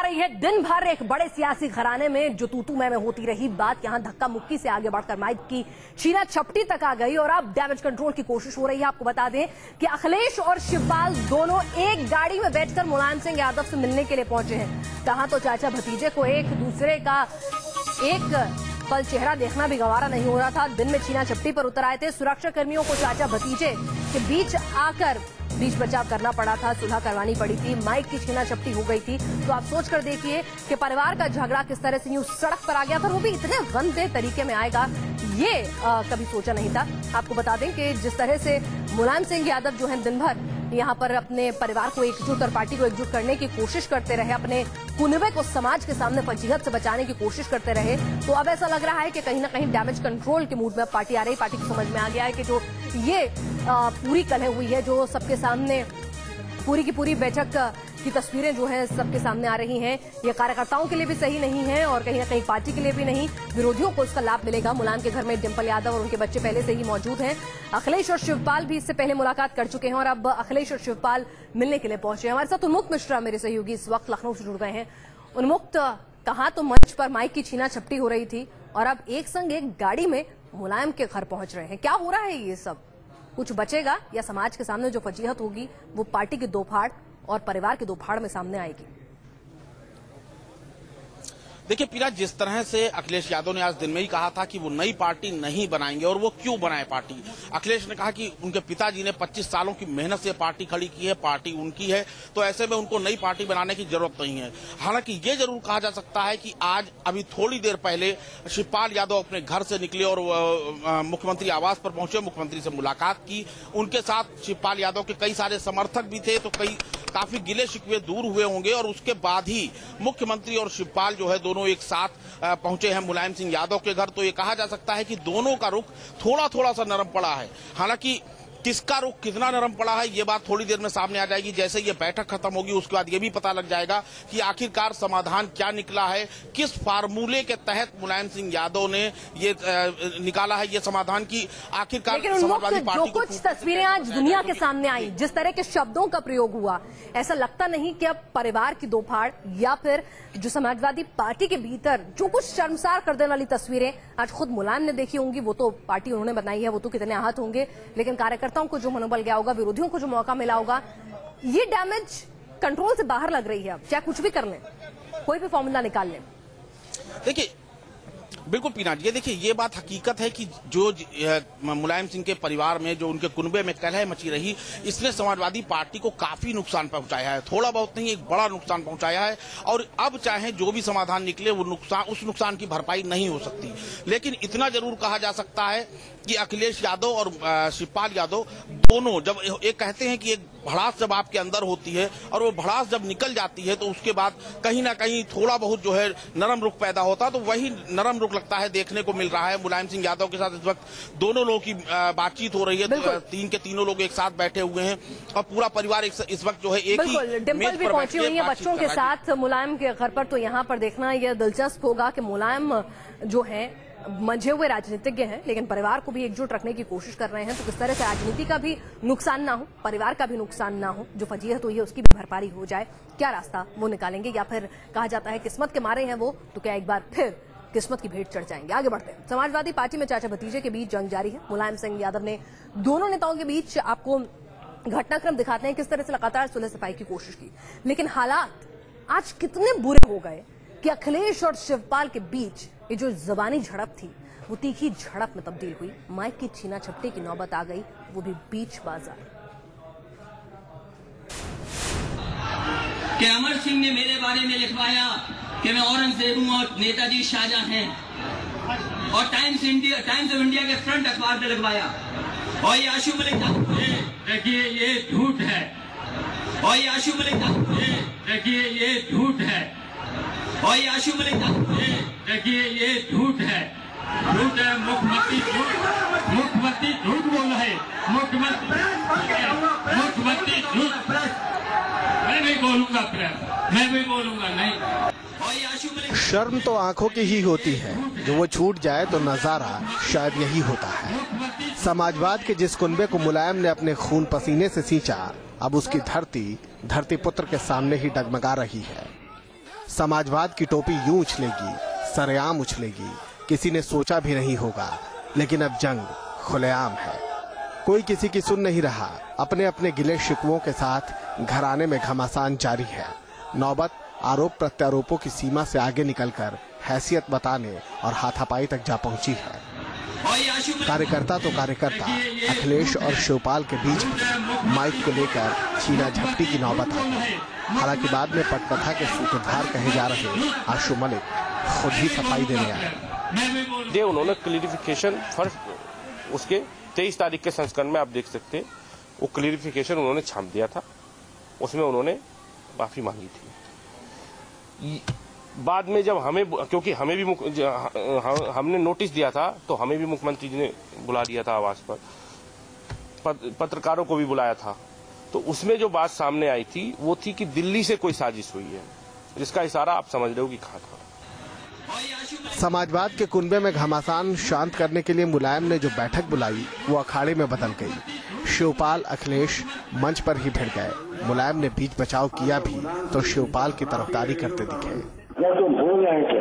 रही है। दिन भर एक बड़े सियासी घराने में जो तू मैं होती रही, बात यहां धक्का मुक्की से आगे बढ़कर माइक की छीना झपटी तक आ गई और अब डैमेज कंट्रोल की कोशिश हो रही है। आपको बता दें कि अखिलेश और शिवपाल दोनों एक गाड़ी में बैठकर मुलायम सिंह यादव से मिलने के लिए पहुंचे हैं। कहा तो चाचा भतीजे को एक दूसरे का एक पल चेहरा देखना भी गवारा नहीं हो रहा था। दिन में छीना झपटी पर उतर आए थे। सुरक्षा कर्मियों को चाचा भतीजे के बीच आकर बीच बचाव करना पड़ा था, सुलह करवानी पड़ी थी, माइक की छीना झपटी हो गई थी। तो आप सोच कर देखिए कि परिवार का झगड़ा किस तरह से यूं सड़क पर आ गया था, वो भी इतने गंदे तरीके में आएगा ये कभी सोचा नहीं था। आपको बता दें कि जिस तरह से मुलायम सिंह यादव जो है दिन भर यहाँ पर अपने परिवार को एकजुट और पार्टी को एकजुट करने की कोशिश करते रहे, अपने कुनबे को समाज के सामने फजीहत से बचाने की कोशिश करते रहे, तो अब ऐसा लग रहा है कि कहीं ना कहीं डैमेज कंट्रोल के मूड में पार्टी आ रही। पार्टी को समझ में आ गया है कि जो ये पूरी कलह हुई है, जो सबके सामने पूरी की पूरी बैठक की तस्वीरें जो है सबके सामने आ रही हैं, ये कार्यकर्ताओं के लिए भी सही नहीं है और कहीं ना कहीं पार्टी के लिए भी नहीं। विरोधियों को इसका लाभ मिलेगा। मुलायम के घर में डिंपल यादव और उनके बच्चे पहले से ही मौजूद हैं। अखिलेश और शिवपाल भी इससे पहले मुलाकात कर चुके हैं और अब अखिलेश और शिवपाल मिलने के लिए पहुंचे हैं। हमारे साथ उन्मुक्त मिश्रा मेरे सहयोगी इस वक्त लखनऊ से जुड़ गए हैं। उन्मुक्त, कहा तो मंच पर माइक की छीना झपटी हो रही थी और अब एक संग एक गाड़ी में मुलायम के घर पहुंच रहे हैं। क्या हो रहा है ये सब? कुछ बचेगा या समाज के सामने जो फजीहत होगी वो पार्टी की दो फाड़ और परिवार की दो फाड़ में सामने आएगी? देखिए पीरा, जिस तरह से अखिलेश यादव ने आज दिन में ही कहा था कि वो नई पार्टी नहीं बनाएंगे और वो क्यों बनाए पार्टी। अखिलेश ने कहा कि उनके पिताजी ने 25 सालों की मेहनत से पार्टी खड़ी की है, पार्टी उनकी है, तो ऐसे में उनको नई पार्टी बनाने की जरूरत नहीं है। हालांकि ये जरूर कहा जा सकता है कि आज अभी थोड़ी देर पहले शिवपाल यादव अपने घर से निकले और मुख्यमंत्री आवास पर पहुंचे, मुख्यमंत्री से मुलाकात की। उनके साथ शिवपाल यादव के कई सारे समर्थक भी थे, तो काफी गिले शिकवे दूर हुए होंगे और उसके बाद ही मुख्यमंत्री और शिवपाल जो है दोनों एक साथ पहुंचे हैं मुलायम सिंह यादव के घर। तो ये कहा जा सकता है कि दोनों का रुख थोड़ा थोड़ा सा नरम पड़ा है। हालांकि किसका रुख कितना नरम पड़ा है ये बात थोड़ी देर में सामने आ जाएगी। जैसे ये बैठक खत्म होगी उसके बाद ये भी पता लग जाएगा कि आखिरकार समाधान क्या निकला है, किस फार्मूले के तहत मुलायम सिंह यादव ने ये निकाला है ये समाधान की आखिरकार समाजवादी पार्टी। जो कुछ तस्वीरें आज दुनिया के सामने आई, जिस तरह के शब्दों का प्रयोग हुआ, ऐसा लगता नहीं कि अब परिवार की दो फाड़ या फिर जो समाजवादी पार्टी के भीतर जो कुछ शर्मसार कर देने वाली तस्वीरें आज खुद मुलायम ने देखी होंगी, वो तो पार्टी उन्होंने बनाई है, वो तो कितने आहत होंगे, लेकिन कार्यकर्ताओं को जो मनोबल गया होगा, विरोधियों को जो मौका मिला होगा, ये डैमेज कंट्रोल से बाहर लग रही है। अब चाहे कुछ भी कर लें, कोई भी फॉर्मूला निकाल लें। देखिए बिल्कुल पीनाज, ये देखिए ये बात हकीकत है कि जो मुलायम सिंह के परिवार में जो उनके कुनबे में कलह मची रही, इसने समाजवादी पार्टी को काफी नुकसान पहुंचाया है। थोड़ा बहुत नहीं, एक बड़ा नुकसान पहुंचाया है और अब चाहे जो भी समाधान निकले वो उस नुकसान की भरपाई नहीं हो सकती। लेकिन इतना जरूर कहा जा सकता है कि अखिलेश यादव और शिवपाल यादव दोनों, जब एक कहते हैं कि एक भड़ास जब आपके अंदर होती है और वो भड़ास जब निकल जाती है तो उसके बाद कहीं ना कहीं थोड़ा बहुत जो है नरम रुख पैदा होता है, तो वही नरम रुख लगता है देखने को मिल रहा है। मुलायम सिंह यादव के साथ इस वक्त दोनों लोगों की बातचीत हो रही है, तीन के तीनों लोग एक साथ बैठे हुए हैं और पूरा परिवार इस वक्त जो है एक ही डिंपल भी पहुंची हुई है बच्चों के साथ मुलायम के घर पर। तो यहाँ पर देखना यह दिलचस्प होगा कि मुलायम जो है मंझे हुए राजनीतिज्ञ हैं, लेकिन परिवार को भी एकजुट रखने की कोशिश कर रहे हैं। तो किस तरह से राजनीति का भी नुकसान ना हो, परिवार का भी नुकसान ना हो, जो फजीहत हुई है उसकी भी भरपाई हो जाए, क्या रास्ता वो निकालेंगे? या फिर कहा जाता है किस्मत के मारे हैं वो, तो क्या एक बार फिर किस्मत की भेंट चढ़ जाएंगे? आगे बढ़ते हैं। समाजवादी पार्टी में चाचा भतीजे के बीच जंग जारी है। मुलायम सिंह यादव ने दोनों नेताओं के बीच आपको घटनाक्रम दिखाते हैं किस तरह से लगातार सुलह सफाई की कोशिश की, लेकिन हालात आज कितने बुरे हो गए कि अखिलेश और शिवपाल के बीच ये जो जबानी झड़प थी वो तीखी झड़प में तब्दील हुई। माइक की छीना झपटी की नौबत आ गई, वो भी बीच बाजार। कि अमर सिंह ने मेरे बारे में लिखवाया कि मैं औरंगजेब हूं और नेताजी शाहजहां हैं, और टाइम्स ऑफ इंडिया के फ्रंट अखबार पे लगवाया। और ये आशू मलिक देखिए ये झूठ है, और ये आशू मलिक देखिए ये झूठ है, और ये आशू मलिक देखिए ये झूठ है, झूठ है। मुख्यमंत्री झूठ बोल रहा है, मुख्यमंत्री झूठ। मैं नहीं बोलूंगा प्रेम, मैं भी बोलूंगा नहीं। और ये आशू मलिक, शर्म तो आंखों की ही होती है, जो वो छूट जाए तो नजारा शायद यही होता है। समाजवाद के जिस कुनबे को मुलायम ने अपने खून पसीने से सींचा, अब उसकी धरती पुत्र के सामने ही डगमगा रही है। समाजवाद की टोपी यूं उछलेगी, सरेआम उछलेगी, किसी ने सोचा भी नहीं होगा। लेकिन अब जंग खुलेआम है, कोई किसी की सुन नहीं रहा। अपने अपने गिले शिकवों के साथ घराने में घमासान जारी है। नौबत आरोप प्रत्यारोपों की सीमा से आगे निकलकर हैसियत बताने और हाथापाई तक जा पहुंची है। कार्यकर्ता तो कार्यकर्ता, अखिलेश और शिवपाल के बीच माइक को लेकर छीना झपटी की नौबत आ गई। हालांकि बाद में पटकथा के सूत्रधार कहे जा रहे आशु मलिक खुद ही सफाई देने आए। उन्होंने क्लियरिफिकेशन फर्स्ट उसके 23 तारीख के संस्करण में आप देख सकते हैं, वो क्लियरिफिकेशन उन्होंने छाप दिया था, उसमें उन्होंने माफी मांगी थी। बाद में जब हमें, क्योंकि हमें भी हमने नोटिस दिया था, तो हमें भी मुख्यमंत्री जी ने बुला लिया था आवास पर, पत्रकारों को भी बुलाया था। तो उसमें जो बात सामने आई थी वो थी कि दिल्ली से कोई साजिश हुई है, जिसका इशारा आप समझ रहे हो कि कहाँ था। समाजवाद के कुनबे में घमासान शांत करने के लिए मुलायम ने जो बैठक बुलाई वो अखाड़े में बदल गई। शिवपाल अखिलेश मंच पर ही भिड़ गए। मुलायम ने बीच बचाव किया भी तो शिवपाल की तरफदारी करते दिखे। तुम भूल रहे थे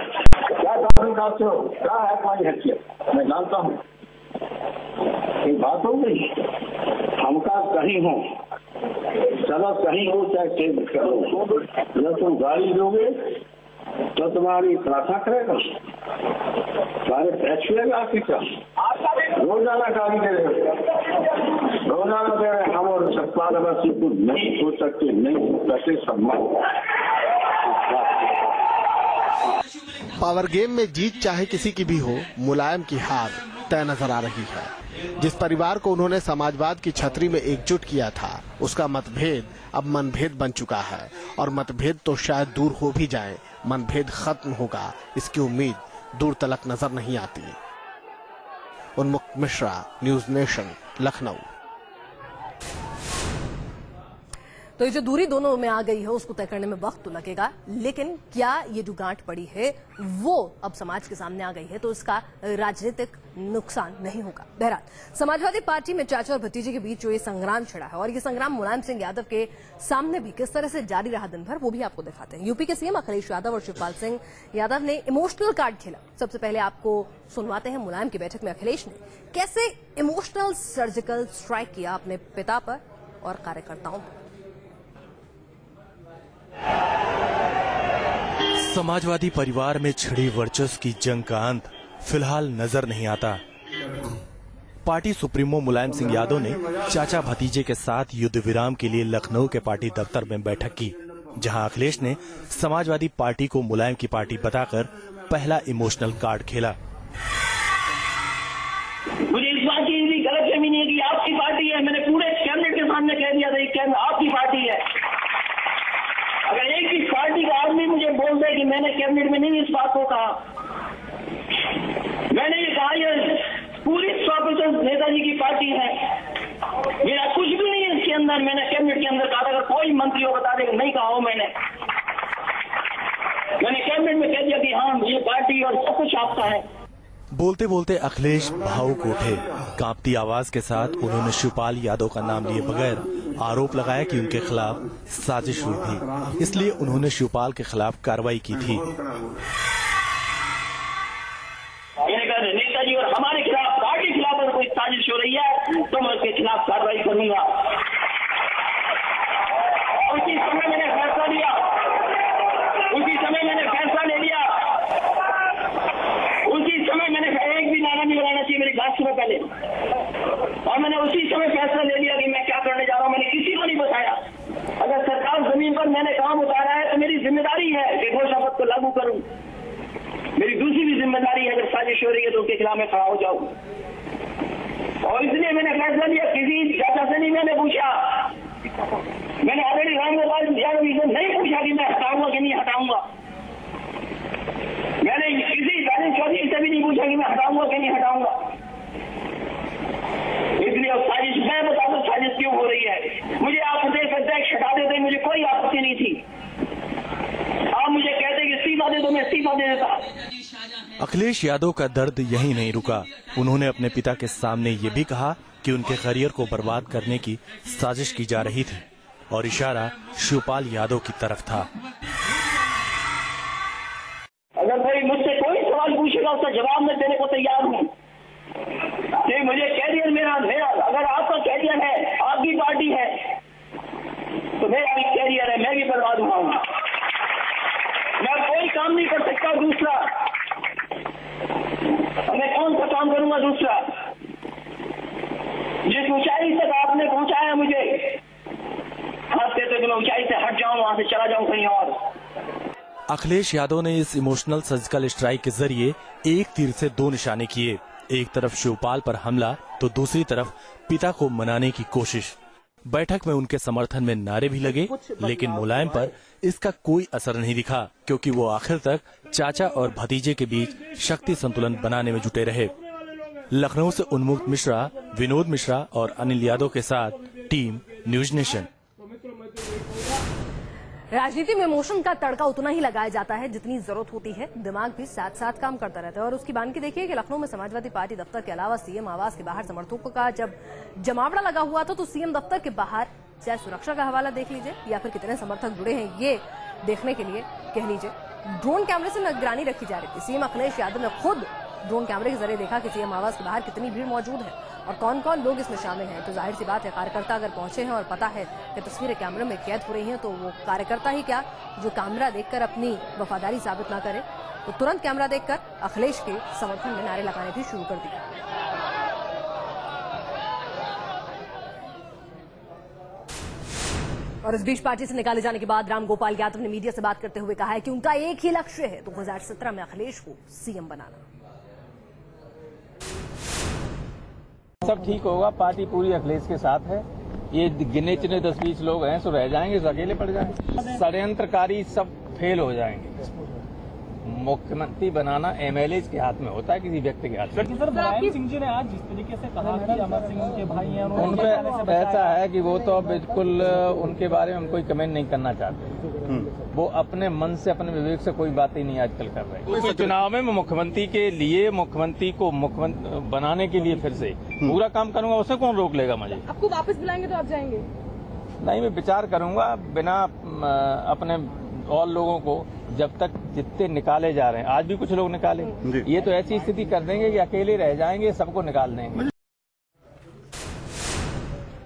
क्या करते हो, क्या है तुम्हारी हैसियत, मैं जानता हूँ। एक बात हो गई, हमका कहीं हो, चलो कहीं हो चाहे चेंज करो, जब तुम गाड़ी दोगे तो तुम्हारी प्रार्थना करेगा, सारे पैसे आपकी क्या रोजाना गाड़ी दे रहे, रोजाना दे रहे। हम और सत्पाल कुछ नहीं हो सकते, नहीं कैसे सम्मान। पावर गेम में जीत चाहे किसी की भी हो, मुलायम की हार तय नजर आ रही है। जिस परिवार को उन्होंने समाजवाद की छतरी में एकजुट किया था, उसका मतभेद अब मनभेद बन चुका है। और मतभेद तो शायद दूर हो भी जाए, मनभेद खत्म होगा इसकी उम्मीद दूर तलक नजर नहीं आती। उन्मुक्त मिश्रा, न्यूज नेशन, लखनऊ। तो ये जो दूरी दोनों में आ गई है उसको तय करने में वक्त तो लगेगा, लेकिन क्या ये जो गांठ पड़ी है वो अब समाज के सामने आ गई है तो इसका राजनीतिक नुकसान नहीं होगा। बहरहाल समाजवादी पार्टी में चाचा और भतीजे के बीच जो ये संग्राम छिड़ा है और ये संग्राम मुलायम सिंह यादव के सामने भी किस तरह से जारी रहा दिन भर, वो भी आपको दिखाते हैं। यूपी के सीएम अखिलेश यादव और शिवपाल सिंह यादव ने इमोशनल कार्ड खेला। सबसे पहले आपको सुनवाते हैं मुलायम की बैठक में अखिलेश ने कैसे इमोशनल सर्जिकल स्ट्राइक किया अपने पिता पर और कार्यकर्ताओं पर। समाजवादी परिवार में छिड़ी वर्चस्व की जंग का अंत फिलहाल नजर नहीं आता। पार्टी सुप्रीमो मुलायम सिंह यादव ने चाचा भतीजे के साथ युद्ध विराम के लिए लखनऊ के पार्टी दफ्तर में बैठक की, जहां अखिलेश ने समाजवादी पार्टी को मुलायम की पार्टी बताकर पहला इमोशनल कार्ड खेला। मुझे इस बात की भी गलतफहमी नहीं है कि आपकी पार्टी है। मैंने पूरे कैबिनेट के सामने कह दिया था कि आपकी पार्टी है। अगर एक भी पार्टी का आदमी मुझे बोल दे कि मैंने कैबिनेट में नहीं इस बात को कहा, मैंने ये कहा ये पूरी 100% नेताजी की पार्टी है, मेरा कुछ भी नहीं है इसके अंदर। मैंने कैबिनेट के अंदर कहा था, अगर कोई मंत्री हो बता दे नहीं कहा हो मैंने कैबिनेट में कह दिया कि हाँ ये पार्टी और सब कुछ आपका है। बोलते बोलते अखिलेश भावुक उठे। कांपती आवाज के साथ उन्होंने शिवपाल यादव का नाम लिए बगैर आरोप लगाया कि उनके खिलाफ साजिश हुई थी, इसलिए उन्होंने शिवपाल के खिलाफ कार्रवाई की थी। नेताजी और हमारे खिलाफ, पार्टी खिलाफ अगर कोई साजिश हो रही है तो मैं उसके खिलाफ कार्रवाई करूंगा। उसी समय मैंने फैसला लिया, उसी समय मैंने फैसला ले लिया, उसी समय मैंने एक भी नारा नहीं बनाना चाहिए मेरी बात सुनो पहले, और मैंने उसी समय फैसला ले लिया कि मैं क्या करने जा रहा हूं। मैंने किसी को नहीं बताया। अगर सरकार जमीन पर मैंने काम उतारा है तो मेरी जिम्मेदारी है कि घोषणा पत्र को लागू करूं। मेरी दूसरी भी जिम्मेदारी है, अगर साजिश हो रही है तो उसके खिलाफ मैं खड़ा हो जाऊं। और इसलिए मैंने फैसला लिया, किसी चाचा से नहीं मैंने पूछा, मैंने ऑलरेडी रामगोपाल यादव जी से नहीं पूछा कि मैं हटाऊंगा कि नहीं हटाऊंगा। मैंने किसी राजेश चौधरी से भी नहीं पूछा कि मैं हटाऊंगा कि नहीं हटाऊंगा। इसलिए साजिश मैं बता दूं साजिश क्यों हो रही है। मुझे आप प्रदेश अध्यक्ष हटा देते, मुझे कोई आपत्ति नहीं थी। आप मुझे कहते कि इस्तीफा दे दो, मैं इस्तीफा दे देता। अखिलेश यादव का दर्द यहीं नहीं रुका। उन्होंने अपने पिता के सामने ये भी कहा कि उनके करियर को बर्बाद करने की साजिश की जा रही थी और इशारा शिवपाल यादव की तरफ था। अगर भाई मुझसे कोई सवाल पूछेगा उसका जवाब मैं देने को तैयार हूँ। नहीं, मुझे कैरियर मेरा अगर आपका कैरियर है, आपकी पार्टी है, तो मेरा भी कैरियर है, मैं भी बर्बाद हुआ हूँ। मैं कोई काम नहीं कर सकता दूसरा, मैं कौन सा काम करूंगा दूसरा? जिस ऊंचाई तक आपने पहुंचाया मुझे, आप कहते तो मैं ऊंचाई से हट जाऊं, वहां से चला जाऊं कहीं और। अखिलेश यादव ने इस इमोशनल सर्जिकल स्ट्राइक के जरिए एक तीर से दो निशाने किए। एक तरफ शिवपाल पर हमला तो दूसरी तरफ पिता को मनाने की कोशिश। बैठक में उनके समर्थन में नारे भी लगे, लेकिन मुलायम पर इसका कोई असर नहीं दिखा, क्योंकि वो आखिर तक चाचा और भतीजे के बीच शक्ति संतुलन बनाने में जुटे रहे। लखनऊ से उन्मुक्त मिश्रा, विनोद मिश्रा और अनिल यादव के साथ टीम न्यूज नेशन। राजनीति में इमोशन का तड़का उतना ही लगाया जाता है जितनी जरूरत होती है। दिमाग भी साथ साथ काम करता रहता है। और उसकी बानगी देखिए कि लखनऊ में समाजवादी पार्टी दफ्तर के अलावा सीएम आवास के बाहर समर्थकों का जब जमावड़ा लगा हुआ था, तो सीएम दफ्तर के बाहर चाहे सुरक्षा का हवाला देख लीजिए या फिर कितने समर्थक जुड़े हैं ये देखने के लिए कह लीजिए, ड्रोन कैमरे से निगरानी रखी जा रही थी। सीएम अखिलेश यादव ने खुद ड्रोन कैमरे के जरिए देखा कि सीएम आवास के बाहर कितनी भीड़ मौजूद है और कौन कौन लोग इसमें शामिल हैं। तो जाहिर सी बात है, कार्यकर्ता अगर पहुंचे हैं और पता है कि तस्वीरें कैमरे में कैद हो रही हैं, तो वो कार्यकर्ता ही क्या जो कैमरा देखकर अपनी वफादारी साबित ना करे, तो तुरंत कैमरा देखकर अखिलेश के समर्थन में नारे लगाने भी शुरू कर दिए। और इस बीच पार्टी से निकाले जाने के बाद रामगोपाल यादव ने मीडिया से बात करते हुए कहा है कि उनका एक ही लक्ष्य है 2017 में अखिलेश को सीएम बनाना। सब ठीक होगा, पार्टी पूरी अखिलेश के साथ है। ये गिने चुने 10-20 लोग हैं, सो रह जाएंगे, सो अकेले पड़ जाएंगे। षड्यंत्रकारी सब फेल हो जाएंगे। मुख्यमंत्री बनाना एमएलए के हाथ में होता है, किसी व्यक्ति के हाथ में। सर, मुलायम सिंह जी ने आज जिस तरीके से कहा कि अमर सिंह उनके भाई हैं, उनपे ऐसा है कि वो तो बिल्कुल उनके बारे में हम कोई कमेंट नहीं करना चाहते। वो अपने मन से, अपने विवेक से कोई बात ही नहीं आजकल कर रहे। चुनाव में मुख्यमंत्री के लिए, मुख्यमंत्री को मुख्यमंत्री बनाने के लिए फिर से पूरा काम करूंगा, उसे कौन रोक लेगा मुझे? आपको वापस बुलाएंगे तो आप जाएंगे? नहीं, मैं विचार करूंगा बिना अपने और लोगों को, जब तक जितने निकाले जा रहे हैं, आज भी कुछ लोग निकाले, ये तो ऐसी स्थिति कर देंगे कि अकेले रह जाएंगे, सबको निकाल देंगे।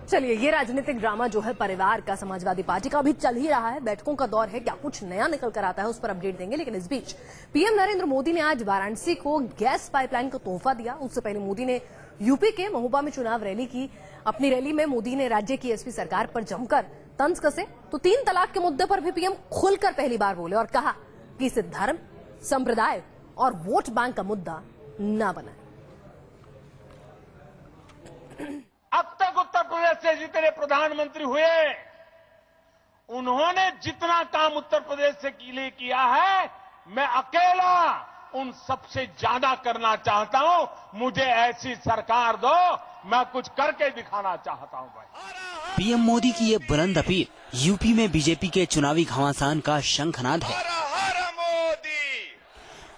चलिए, ये राजनीतिक ड्रामा जो है परिवार का, समाजवादी पार्टी का अभी चल ही रहा है। बैठकों का दौर है, क्या कुछ नया निकल कर आता है उस पर अपडेट देंगे। लेकिन इस बीच पीएम नरेंद्र मोदी ने आज वाराणसी को गैस पाइपलाइन का तोहफा दिया। उससे पहले मोदी ने यूपी के महोबा में चुनाव रैली की। अपनी रैली में मोदी ने राज्य की एसपी सरकार पर जमकर तंज कसे, तो 3 तलाक के मुद्दे पर भी पीएम खुलकर पहली बार बोले और कहा कि इसे धर्म, संप्रदाय और वोट बैंक का मुद्दा न बनाए। अब तक उत्तर प्रदेश से जितने प्रधानमंत्री हुए, उन्होंने जितना काम उत्तर प्रदेश से लिए किया है, मैं अकेला उन सबसे ज्यादा करना चाहता हूं। मुझे ऐसी सरकार दो, मैं कुछ करके दिखाना चाहता हूं भाई। पीएम मोदी की ये बुलंद अपील यूपी में बीजेपी के चुनावी घमासान का शंखनाद है।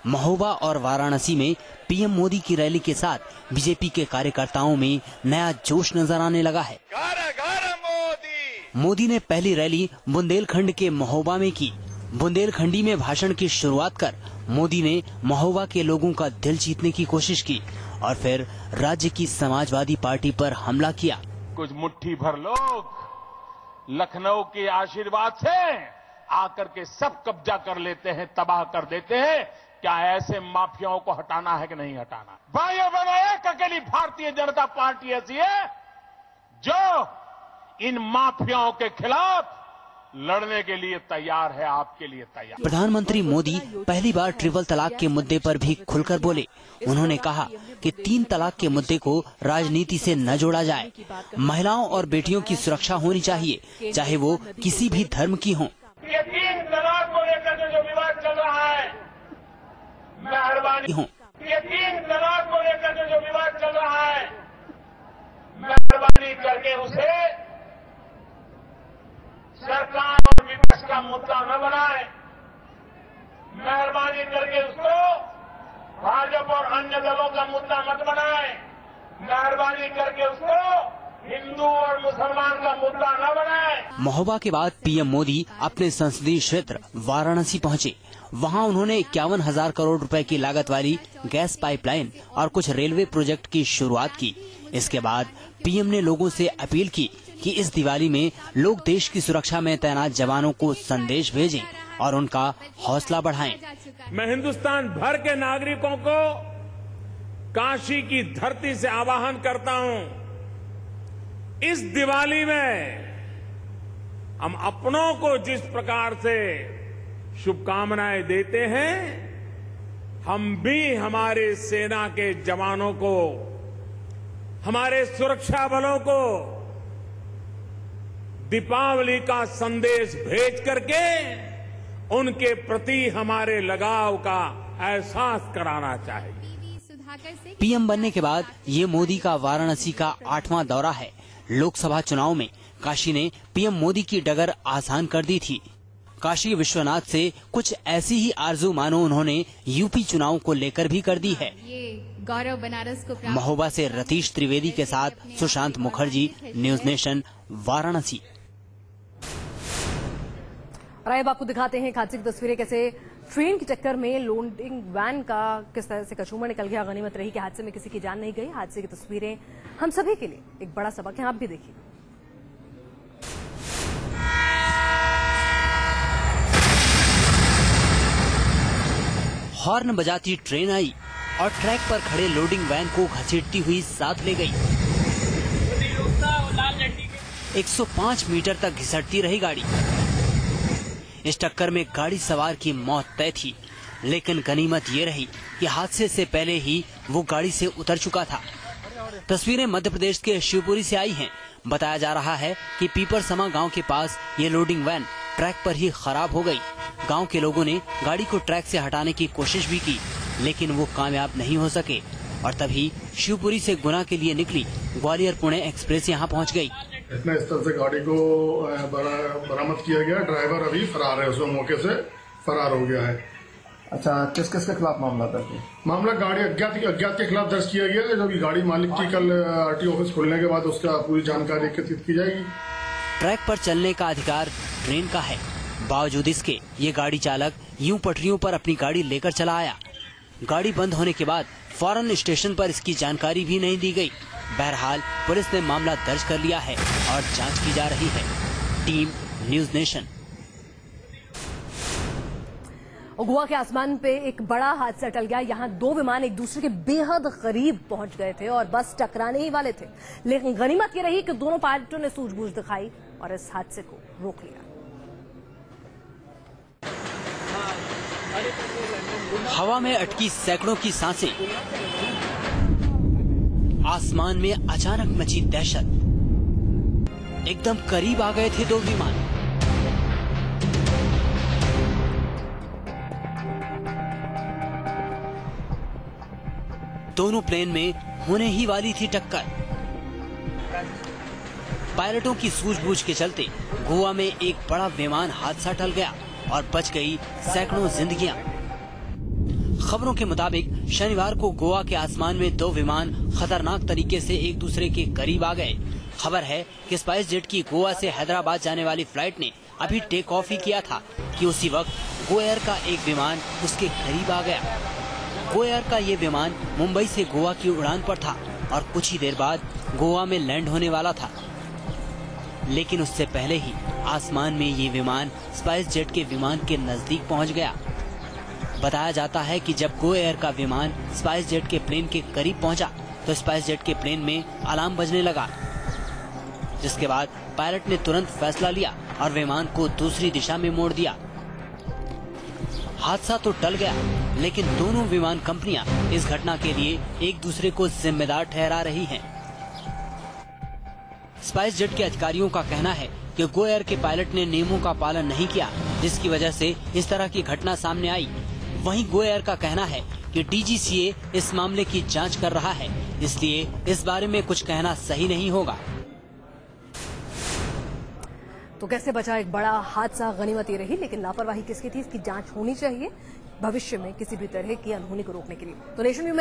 महोबा और वाराणसी में पीएम मोदी की रैली के साथ बीजेपी के कार्यकर्ताओं में नया जोश नजर आने लगा है। मोदी ने पहली रैली बुंदेलखंड के महोबा में की। बुंदेलखंडी में भाषण की शुरुआत कर मोदी ने महोबा के लोगों का दिल जीतने की कोशिश की और फिर राज्य की समाजवादी पार्टी पर हमला किया। कुछ मुट्ठी भर लोग लखनऊ के आशीर्वाद से आकर के सब कब्जा कर लेते हैं, तबाह कर देते हैं। क्या ऐसे माफियाओं को हटाना है कि नहीं हटाना? भाइयों बहनों, एक अकेली भारतीय जनता पार्टी ऐसी है जो इन माफियाओं के खिलाफ लड़ने के लिए तैयार है, आपके लिए तैयार। प्रधानमंत्री मोदी पहली बार ट्रिपल तलाक के मुद्दे पर भी खुलकर बोले। उन्होंने कहा कि 3 तलाक के मुद्दे को राजनीति से न जोड़ा जाए। महिलाओं और बेटियों की सुरक्षा होनी चाहिए, चाहे वो किसी भी धर्म की हों। ये 3 तलाक को लेकर जो विवाद चल रहा है, मेहरबानी, ये 3 तलाक को लेकर जो विवाद चल रहा है, मेहरबानी करके उसे सरकार और विपक्ष का मुद्दा न बनाए। मेहरबानी करके उसको भाजपा और अन्य दलों का मुद्दा मत बनाए। मेहरबानी करके उसको हिंदू और मुसलमान का मुद्दा न बनाए। महोबा के बाद पीएम मोदी अपने संसदीय क्षेत्र वाराणसी पहुंचे। वहां उन्होंने 51,000 करोड़ रुपए की लागत वाली गैस पाइपलाइन और कुछ रेलवे प्रोजेक्ट की शुरुआत की। इसके बाद पीएम ने लोगों से अपील की कि इस दिवाली में लोग देश की सुरक्षा में तैनात जवानों को संदेश भेजें और उनका हौसला बढ़ाएं। मैं हिंदुस्तान भर के नागरिकों को काशी की धरती से आह्वान करता हूं, इस दिवाली में हम अपनों को जिस प्रकार से शुभकामनाएं देते हैं, हम भी हमारे सेना के जवानों को, हमारे सुरक्षा बलों को दीपावली का संदेश भेज करके उनके प्रति हमारे लगाव का एहसास कराना चाहिए। पीएम बनने के बाद ये मोदी का वाराणसी का 8वां दौरा है। लोकसभा चुनाव में काशी ने पीएम मोदी की डगर आसान कर दी थी। काशी विश्वनाथ से कुछ ऐसी ही आरजू मानो उन्होंने यूपी चुनाव को लेकर भी कर दी है। ये गौरव बनारस को महोबा से रतीश त्रिवेदी के साथ सुशांत मुखर्जी, न्यूज नेशन, वाराणसी। और अब आपको दिखाते हैं हादसे की तस्वीरें, कैसे ट्रेन की टक्कर में लोडिंग वैन का किस तरह से कचूमर निकल गया। गनीमत रही कि हादसे में किसी की जान नहीं गई। हादसे की तस्वीरें हम सभी के लिए एक बड़ा सबक है, आप भी देखिए। हॉर्न बजाती ट्रेन आई और ट्रैक पर खड़े लोडिंग वैन को घसीटती हुई साथ ले गई। 105 मीटर तक घिसटती रही गाड़ी। इस टक्कर में गाड़ी सवार की मौत तय थी, लेकिन गनीमत ये रही कि हादसे से पहले ही वो गाड़ी से उतर चुका था। तस्वीरें मध्य प्रदेश के शिवपुरी से आई हैं। बताया जा रहा है कि पीपरसमा गांव के पास ये लोडिंग वैन ट्रैक पर ही खराब हो गई। गांव के लोगों ने गाड़ी को ट्रैक से हटाने की कोशिश भी की, लेकिन वो कामयाब नहीं हो सके और तभी शिवपुरी से गुना के लिए निकली ग्वालियर पुणे एक्सप्रेस यहां पहुंच गई। इतने स्तर से गाड़ी को बरामद किया गया। ड्राइवर अभी फरार है, उसमें मौके से फरार हो गया है। अच्छा, किस किस के खिलाफ मामला दर्ज है? मामला गाड़ी अज्ञात के खिलाफ दर्ज किया गया है। जब गाड़ी मालिक की कल आरटीओ ऑफिस खुलने के बाद उसका पूरी जानकारी एकत्रित की जाएगी। ट्रैक पर चलने का अधिकार ट्रेन का है, बावजूद इसके ये गाड़ी चालक यूं पटरियों पर अपनी गाड़ी लेकर चला आया। गाड़ी बंद होने के बाद फौरन स्टेशन पर इसकी जानकारी भी नहीं दी गई। बहरहाल पुलिस ने मामला दर्ज कर लिया है और जांच की जा रही है। Team news nation. गोवा के आसमान पे एक बड़ा हादसा टल गया। यहाँ दो विमान एक दूसरे के बेहद करीब पहुंच गए थे और बस टकराने ही वाले थे, लेकिन गनीमत ये रही कि दोनों पायलटों ने सूझबूझ दिखाई और इस हादसे को रोक लिया। हवा में अटकी सैकड़ों की सांसें, आसमान में अचानक मची दहशत। एकदम करीब आ गए थे दो विमान। दोनों प्लेन में होने ही वाली थी टक्कर। पायलटों की सूझबूझ के चलते गोवा में एक बड़ा विमान हादसा टल गया और बच गई सैकड़ों जिंदगियां। खबरों के मुताबिक शनिवार को गोवा के आसमान में दो विमान खतरनाक तरीके से एक दूसरे के करीब आ गए। खबर है कि स्पाइस जेट की गोवा से हैदराबाद जाने वाली फ्लाइट ने अभी टेक ऑफ ही किया था कि उसी वक्त गो एयर का एक विमान उसके करीब आ गया। गो एयर का ये विमान मुंबई से गोवा की उड़ान पर था और कुछ ही देर बाद गोवा में लैंड होने वाला था, लेकिन उससे पहले ही आसमान में ये विमान स्पाइस जेट के विमान के नजदीक पहुंच गया। बताया जाता है कि जब गो एयर का विमान स्पाइस जेट के प्लेन के करीब पहुंचा तो स्पाइस जेट के प्लेन में अलार्म बजने लगा, जिसके बाद पायलट ने तुरंत फैसला लिया और विमान को दूसरी दिशा में मोड़ दिया। हादसा तो टल गया, लेकिन दोनों विमान कंपनियां इस घटना के लिए एक दूसरे को जिम्मेदार ठहरा रही हैं। स्पाइस जेट के अधिकारियों का कहना है कि गो एयर के पायलट ने नियमों का पालन नहीं किया, जिसकी वजह से इस तरह की घटना सामने आई। वहीं गो एयर का कहना है कि डीजीसीए इस मामले की जांच कर रहा है, इसलिए इस बारे में कुछ कहना सही नहीं होगा। तो कैसे बचा एक बड़ा हादसा, गनीमत ये रही, लेकिन लापरवाही किसकी थी इसकी जांच होनी चाहिए भविष्य में किसी भी तरह की अनहोनी को रोकने के लिए। तो नेशन